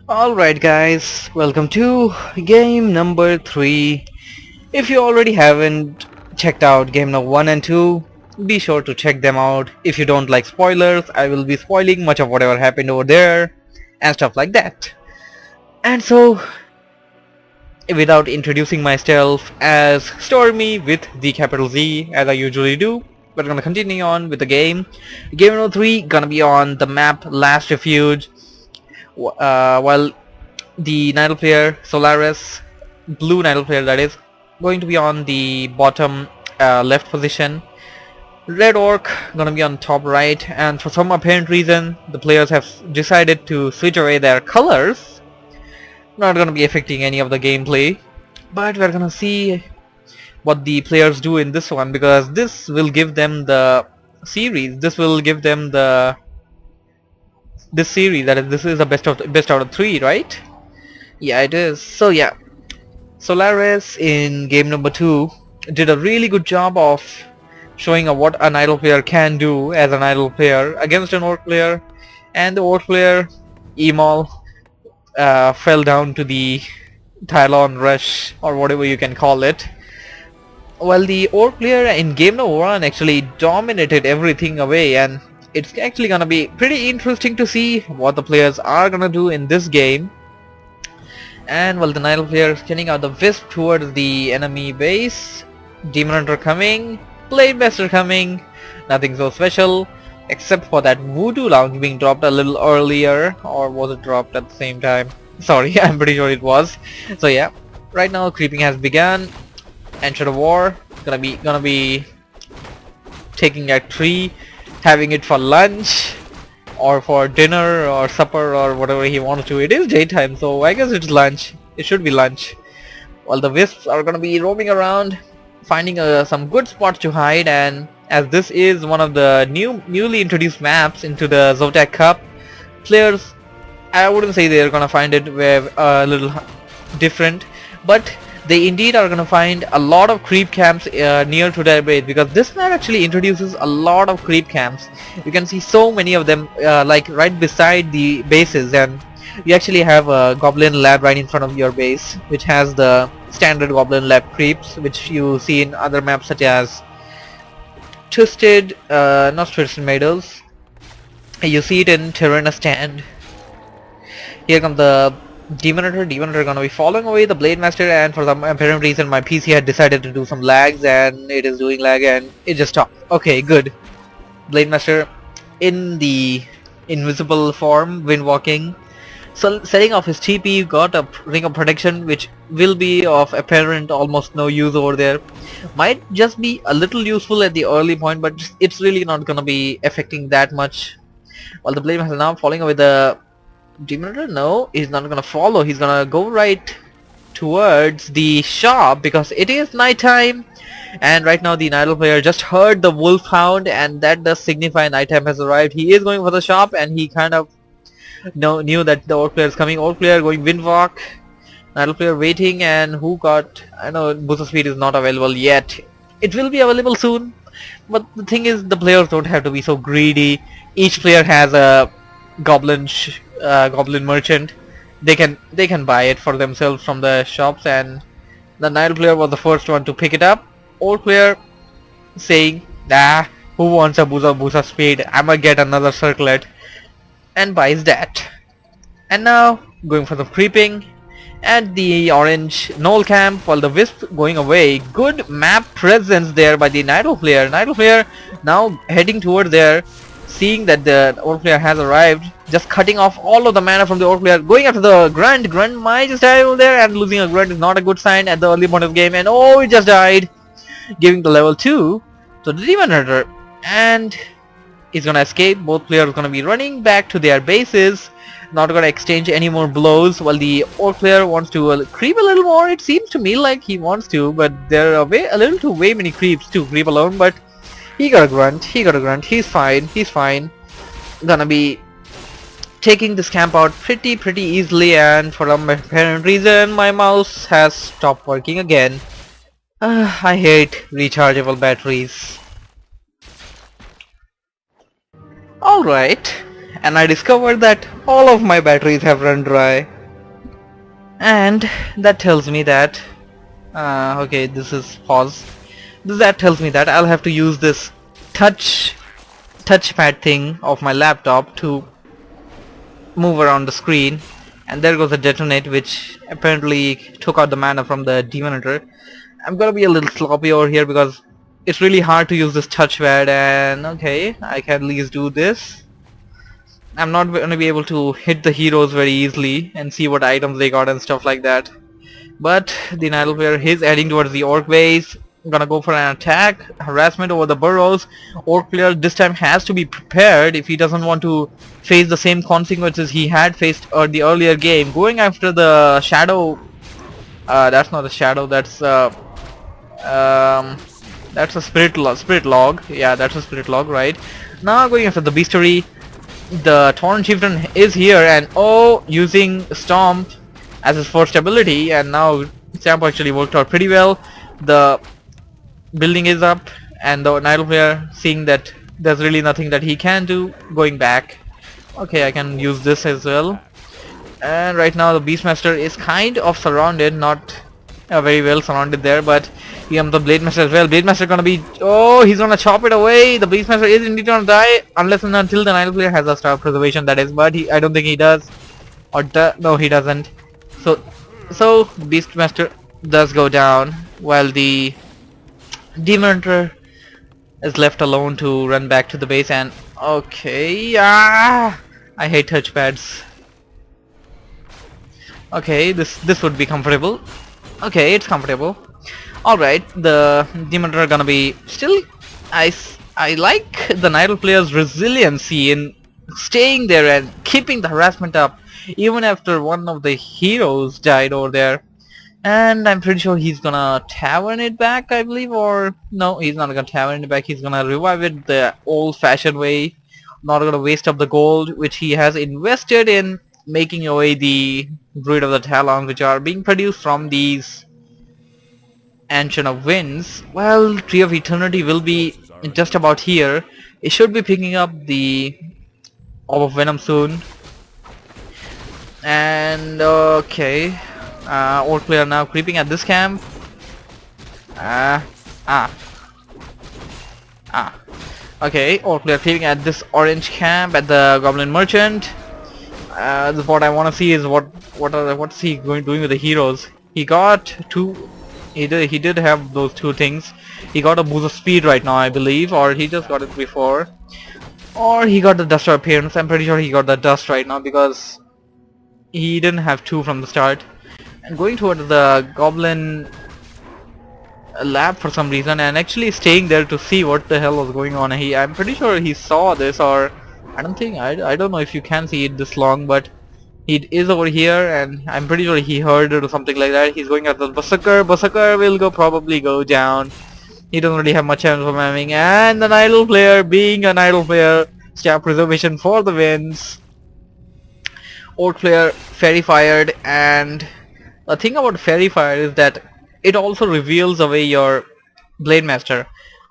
Alright guys, welcome to game number 3. If you already haven't checked out game number 1 and 2, be sure to check them out. If you don't like spoilers, I will be spoiling much of whatever happened over there and stuff like that. And so, without introducing myself as Stormy with the capital Z as I usually do, we're gonna continue on with the game. Game number 3 gonna be on the map Last Refuge. While the Nidal player, Solaris, blue Nidal player that is, going to be on the bottom left position. Red Orc gonna be on top right, and for some apparent reason the players have decided to switch away their colors. Not gonna be affecting any of the gameplay, but we're gonna see what the players do in this one, because this will give them the series. This will give them this series, that is, this is the best out of 3, right? Yeah, it is. So yeah, Solaris in game number 2 did a really good job of showing what an idle player can do as an idle player against an orc player, and the orc player, eMaL, fell down to the Tylon rush or whatever you can call it. While the orc player in game number 1 actually dominated everything away, and it's actually gonna be pretty interesting to see what the players are gonna do in this game. And while the Nidal player is sending out the Wisp towards the enemy base, Demon Hunter coming, Blade Master coming, nothing so special except for that Voodoo Lounge being dropped a little earlier, or was it dropped at the same time? Sorry, I'm pretty sure it was. So yeah, right now creeping has begun. Enter the war, gonna be taking a tree, having it for lunch or for dinner or supper or whatever he wants to. It is daytime, so I guess it's lunch. It should be lunch. While the Wisps are gonna be roaming around, finding some good spots to hide, and as this is one of the newly introduced maps into the Zotac Cup, players, I wouldn't say they're gonna find it a little different, but they indeed are gonna find a lot of creep camps near to their base, because this map actually introduces a lot of creep camps. You can see so many of them like right beside the bases, and you actually have a goblin lab right in front of your base, which has the standard goblin lab creeps which you see in other maps such as not Twisted Meadows. You see it in Terrana Stand. Here comes the Demon Hunter gonna be following away the Blade Master, and for some apparent reason my PC had decided to do some lags, and it is doing lag and it just stopped. Okay, good. Blade Master in the invisible form, wind walking. So setting off his TP, got a ring of protection which will be of apparent almost no use over there. Might just be a little useful at the early point, but it's really not gonna be affecting that much. While the Blade Master now following away the Demon Hunter, no, he's not gonna follow. He's gonna go right towards the shop because it is nighttime, and right now the Nidal player just heard the wolf hound, and that does signify nighttime has arrived. He is going for the shop, and he kind of knew that the orc player is coming. Orc player going windwalk, Nidal player waiting, and who got, I know booster speed is not available yet. It will be available soon, but the thing is the players don't have to be so greedy. Each player has a goblin merchant. They can buy it for themselves from the shops, and the Nidal player was the first one to pick it up. Old player saying, nah, who wants a booster speed, I'ma get another circlet, and buys that. And now going for the creeping at the orange knoll camp, while the Wisp going away. Good map presence there by the Nidal player. Nidal player now heading toward there, seeing that the orc player has arrived, just cutting off all of the mana from the orc player, going after the grunt. Grunt might just die over there, and losing a grunt is not a good sign at the early point of the game, and oh, it just died, giving the level 2 to the Demon Hunter, and he's gonna escape. Both players are gonna be running back to their bases, not gonna exchange any more blows, while the orc player wants to creep a little more. It seems to me like he wants to, but there are a little too many creeps to creep alone, but he got a grunt, he's fine. Gonna be taking this camp out pretty easily, and for some apparent reason my mouse has stopped working again. I hate rechargeable batteries. Alright, and I discovered that all of my batteries have run dry. And that tells me that okay, this is pause. That tells me that I'll have to use this touchpad thing of my laptop to move around the screen. And there goes the detonate, which apparently took out the mana from the Demonator. I'm gonna be a little sloppy over here because it's really hard to use this touchpad, and okay, I can at least do this. I'm not gonna be able to hit the heroes very easily and see what items they got and stuff like that. But the Nidal player is heading towards the Orc base. Gonna go for an attack, harassment over the burrows. Orc player this time has to be prepared if he doesn't want to face the same consequences he had faced the earlier game. Going after the shadow. That's not a shadow. That's a spirit log. Yeah, that's a spirit log, right? Now going after the beastery. The Torrent Chieftain is here, and using Stomp as his first ability, and now Stamp actually worked out pretty well. The building is up, and the Nidal player, seeing that there's really nothing that he can do, going back. Okay, I can use this as well. And right now the Beastmaster is kind of surrounded, not very well surrounded there, but the Blademaster as well. Blademaster gonna be, he's gonna chop it away. The Beastmaster is indeed gonna die unless and until the Nidal player has a star preservation, that is, but I don't think he does, or no, he doesn't. So Beastmaster does go down, while the Demonator is left alone to run back to the base. And okay, I hate touchpads. Okay, this would be comfortable. Okay, it's comfortable. Alright, the Demonator are gonna be still. I like the Nidal player's resiliency in staying there and keeping the harassment up even after one of the heroes died over there. And I'm pretty sure he's gonna tavern it back, I believe, or no, he's not gonna tavern it back. He's gonna revive it the old-fashioned way, not gonna waste up the gold which he has invested in making away the Druid of the Talon, which are being produced from these Ancient of Winds. Well, Tree of Eternity will be just about here. It should be picking up the Orb of Venom soon. And okay, Orc player now creeping at this camp. Okay, Orc player creeping at this orange camp at the Goblin Merchant. What I want to see is what's he doing with the heroes. He got two. He did have those two things. He got a boost of speed right now, I believe, or he just got it before, or he got the dust appearance. I'm pretty sure he got the dust right now because he didn't have two from the start. And going towards the Goblin lab for some reason, and actually staying there to see what the hell was going on. I'm pretty sure he saw this, or I don't know if you can see it this long, but he is over here, and I'm pretty sure he heard it or something like that. He's going after the Berserker. Berserker will probably go down. He doesn't really have much chance for mamming, and the Nidal player, being a Nidal player, stamp preservation for the wins. Orc player Fairy Fired, and the thing about Fairy Fire is that it also reveals away your Blade Master.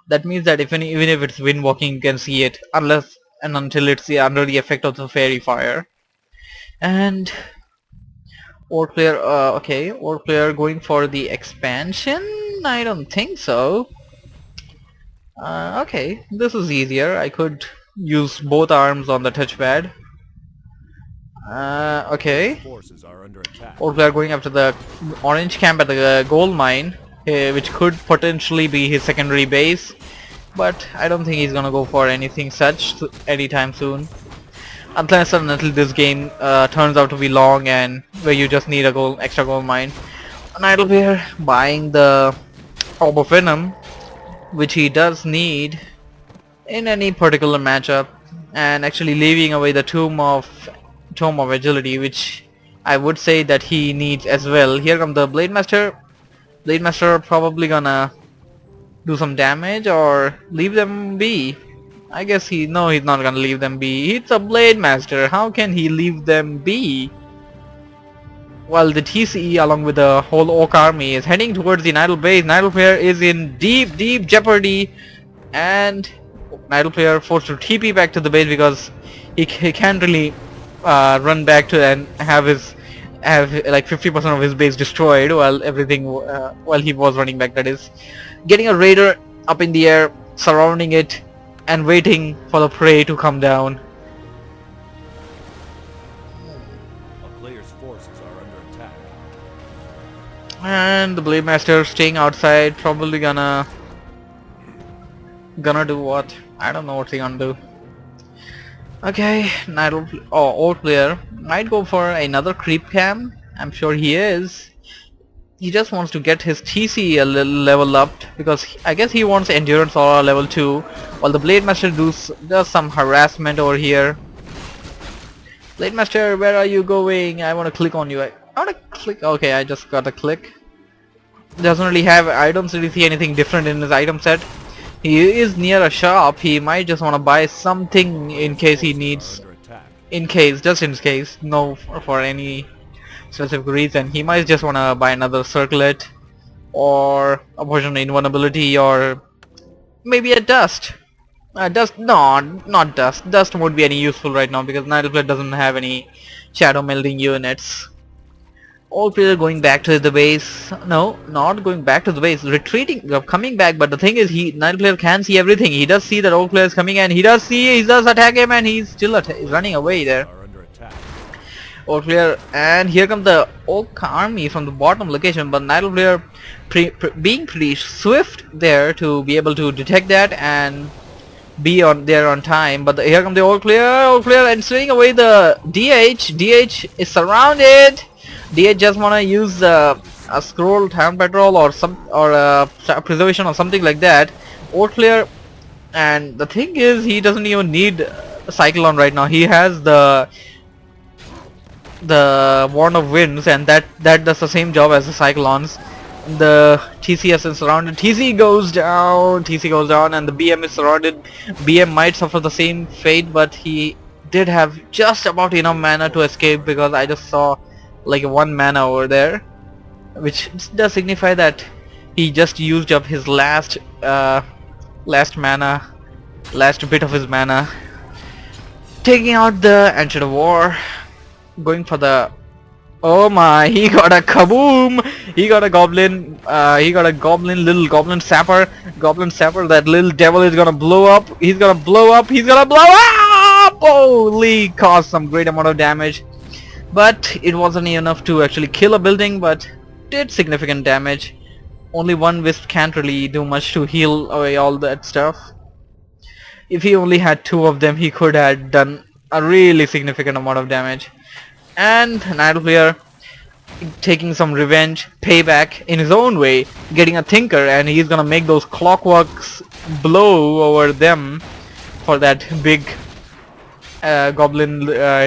That means that even if it's wind walking, you can see it unless and until it's under the effect of the Fairy Fire. And Orc player, okay, Orc player going for the expansion? I don't think so. Okay, this is easier. I could use both arms on the touchpad. Okay. Orc player going after the orange camp at the gold mine, which could potentially be his secondary base, but I don't think he's gonna go for anything such anytime soon. Unless and until this game turns out to be long and where you just need a extra gold mine. Nidal player buying the Orb of Venom, which he does need in any particular matchup, and actually leaving away the Tome of Agility, which I would say that he needs as well. Here comes the Blade Master. Blade Master probably gonna do some damage or leave them be. I guess he's not gonna leave them be. It's a Blade Master. How can he leave them be? While the TCE along with the whole Orc army is heading towards the Nidal base. Nidal player is in deep jeopardy, and Nidal player forced to TP back to the base because he can't really run back to and have his have like 50% of his base destroyed while everything while he was running back. That is, getting a raider up in the air, surrounding it, and waiting for the prey to come down. A player's forces are under attack. And the Blade Master staying outside, probably gonna do what? I don't know what he gonna do. Okay, old player might go for another creep cam. I'm sure he is. He just wants to get his TC a little level up because I guess he wants endurance or level 2, while the Blade Master does some harassment over here. Blade Master, where are you going? I want to click on you. I want to click. Okay, I just got a click. Doesn't really have. I don't really see anything different in his item set. He is near a shop. He might just want to buy something in case he needs. Just in case. No, for any specific reason. He might just want to buy another circlet, or a potion invulnerability, or maybe a dust. No, not dust. Dust won't be any useful right now because Nightblade doesn't have any shadow melding units. All players going back to the base. No, not going back to the base. Retreating, coming back. But the thing is, Night player can see everything. He does see that old player is coming, and he does attack him, and he's still running away there. Old player, and here comes the Oak army from the bottom location. But Night player being pretty swift there to be able to detect that and be there on time. But here comes the old player, and swinging away the DH. DH is surrounded. DH just wanna use a scroll, town patrol, or preservation or something like that. Old player, and the thing is, he doesn't even need a Cyclone right now. He has the Warn of Winds, and that does the same job as the Cyclones. The TCS is surrounded. TC goes down, and the BM is surrounded. BM might suffer the same fate, but he did have just about enough mana to escape because I just saw like 1 mana over there, which does signify that he just used up his last bit of his mana, taking out the Ancient of War, going for the, oh my, he got a kaboom. He got a goblin, little goblin sapper. That little devil is gonna blow up. He's gonna blow up. Holy, caused some great amount of damage. But it wasn't enough to actually kill a building, but did significant damage. Only one wisp can't really do much to heal away all that stuff. If he only had 2 of them, he could have done a really significant amount of damage. And Night player taking some revenge, payback in his own way, getting a Thinker, and he's gonna make those clockworks blow over them for that big goblin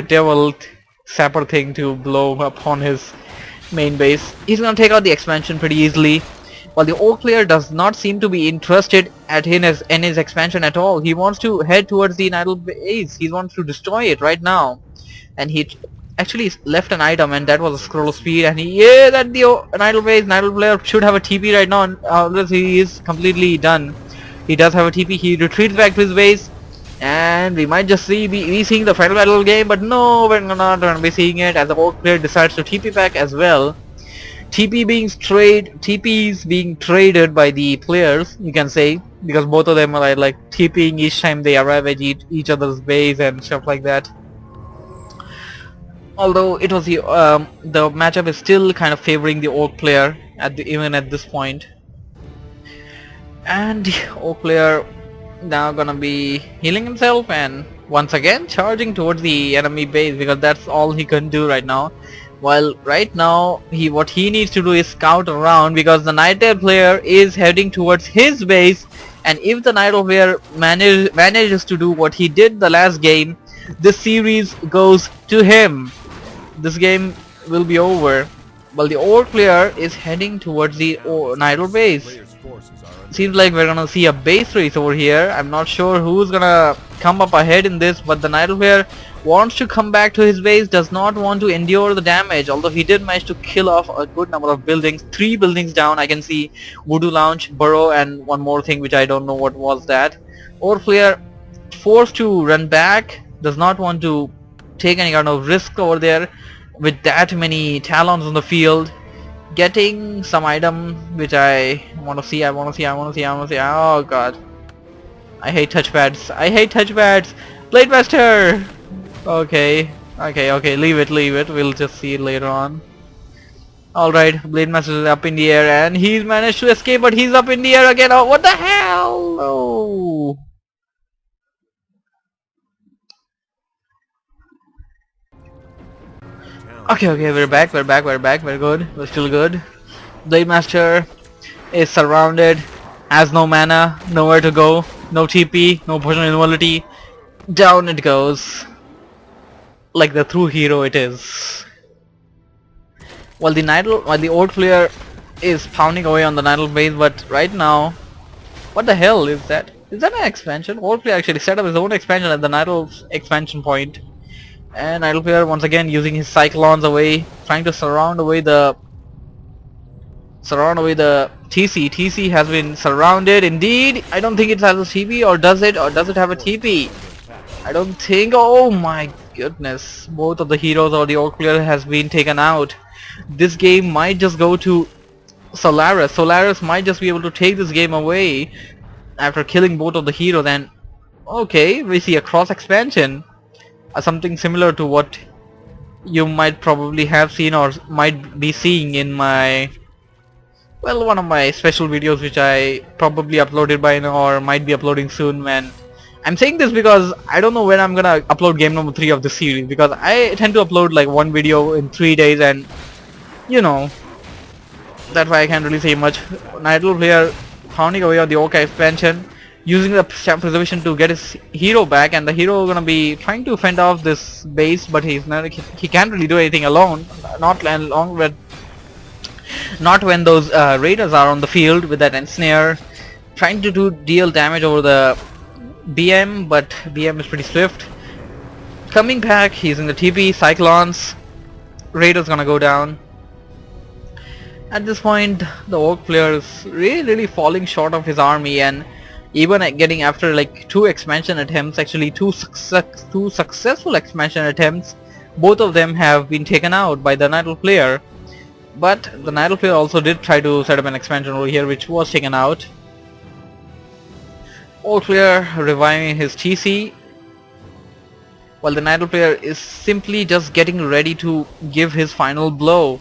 devil sapper thing to blow upon his main base. He's gonna take out the expansion pretty easily, while the old player does not seem to be interested in his expansion at all. He wants to head towards the Nidal base. He wants to destroy it right now, and he actually left an item, and that was a scroll of speed. And that the Nidal base. Nidal player should have a TP right now, unless he is completely done. He does have a TP. He retreats back to his base. And we might just be seeing the final battle game, but no, we're not going to be seeing it as the old player decides to TP back as well. TPs being traded by the players, you can say, because both of them are like TPing each time they arrive at each other's base and stuff like that. Although it was the matchup is still kind of favoring the old player even at this point. And the old player now gonna be healing himself and once again charging towards the enemy base because that's all he can do right now. While right now what he needs to do is scout around because the Nightail player is heading towards his base, and if the Nightail player manages to do what he did the last game, this series goes to him. This game will be over. While the old player is heading towards the Nightail base. Seems like we're gonna see a base race over here. I'm not sure who's gonna come up ahead in this, but the Nightail player wants to come back to his base, does not want to endure the damage, although he did manage to kill off a good number of buildings. 3 buildings down. I can see Voodoo Lounge, Burrow, and one more thing which I don't know what was that. Old player forced to run back, does not want to take any kind of risk over there, with that many talons on the field, getting some item which I want to see. Oh god, I hate touchpads. Blade Master. Okay, leave it, we'll just see it later on. Alright, Blade Master is up in the air and he's managed to escape, but he's up in the air again. Oh, what the hell? Oh. Okay, we're back, we're good, we're still good. Blade Master is surrounded, has no mana, nowhere to go, no TP, no potion invulnerability. Down it goes, like the true hero it is. While the old player is pounding away on the Nidal base, but right now, what the hell is that? Is that an expansion? Old player actually set up his own expansion at the Nidal's expansion point. And Nidal player once again using his cyclones away, trying to surround away the TC. TC has been surrounded indeed. I don't think it has a TP, or does it? Or does it have a TP? I don't think. Oh my goodness. Both of the heroes or the old player has been taken out. This game might just go to Solaris. Solaris might just be able to take this game away after killing both of the heroes. And okay, we see a cross expansion, something similar to what you might probably have seen or might be seeing in my, well, one of my special videos which I probably uploaded by now or might be uploading soon. Man, I'm saying this because I don't know when I'm gonna upload game number 3 of this series, because I tend to upload like one video in 3 days, and you know, that's why I can't really say much. Nidal player pounding away on the Orca expansion, using the preservation to get his hero back, and the hero gonna be trying to fend off this base, but he can't really do anything alone. Not when those raiders are on the field with that ensnare, trying to deal damage over the BM, but BM is pretty swift. Coming back, he's using the TP, Cyclones, raiders gonna go down. At this point, the Orc player is really falling short of his army, and even getting after like 2 expansion attempts, actually two successful expansion attempts, both of them have been taken out by the Nidal player. But the Nidal player also did try to set up an expansion over here, which was taken out. Old player reviving his TC, while the Nidal player is simply just getting ready to give his final blow.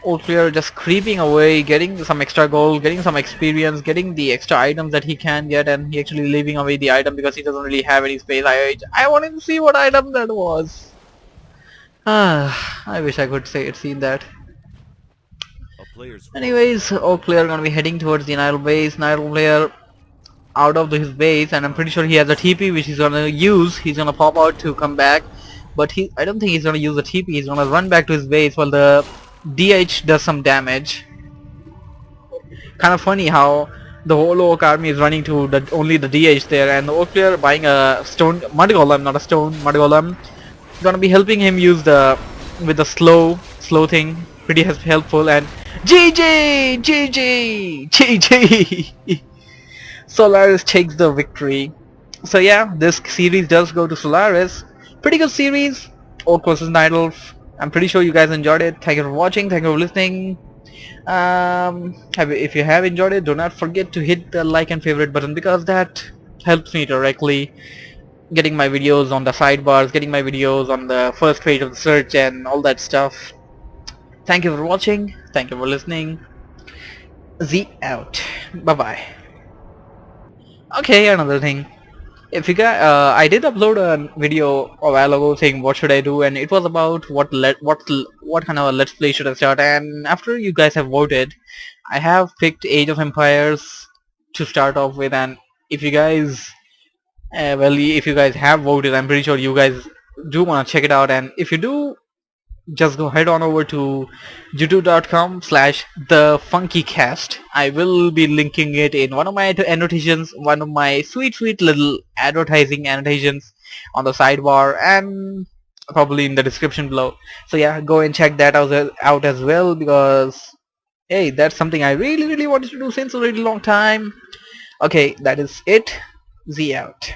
Old player just creeping away, getting some extra gold, getting some experience, getting the extra items that he can get, and he actually leaving away the item because he doesn't really have any space. I wanted to see what item that was. I wish I could seen that. Anyways, old player gonna be heading towards the Nidal base. Nidal player out of his base, and I'm pretty sure he has a TP which he's gonna use. He's gonna pop out to come back, but I don't think he's gonna use the TP. He's gonna run back to his base while the DH does some damage. Kind of funny how the whole Orc army is running to only the DH there, and the Orc player buying a stone mud golem, not a stone mud golem, gonna be helping him use with the slow thing. Pretty helpful. And GG Solaris takes the victory. So yeah, this series does go to Solaris. Pretty good series, Orc vs Nidal. I'm pretty sure you guys enjoyed it. Thank you for watching, thank you for listening. If you have enjoyed it, do not forget to hit the like and favorite button, because that helps me directly getting my videos on the sidebars, getting my videos on the first page of the search and all that stuff. Thank you for watching, thank you for listening. Z out. Bye bye. Okay, another thing. If you guys, I did upload a video a while ago saying what should I do, and it was about what kind of a let's play should I start. And after you guys have voted, I have picked Age of Empires to start off with. And if you guys, if you guys have voted, I'm pretty sure you guys do want to check it out. And if you do, just go head on over to youtube.com/thefunkycast. I will be linking it in one of my annotations, one of my sweet little advertising annotations on the sidebar, and probably in the description below. So yeah, go and check that out as well, because hey, that's something I really wanted to do since a really long time. Okay, that is it. Z out.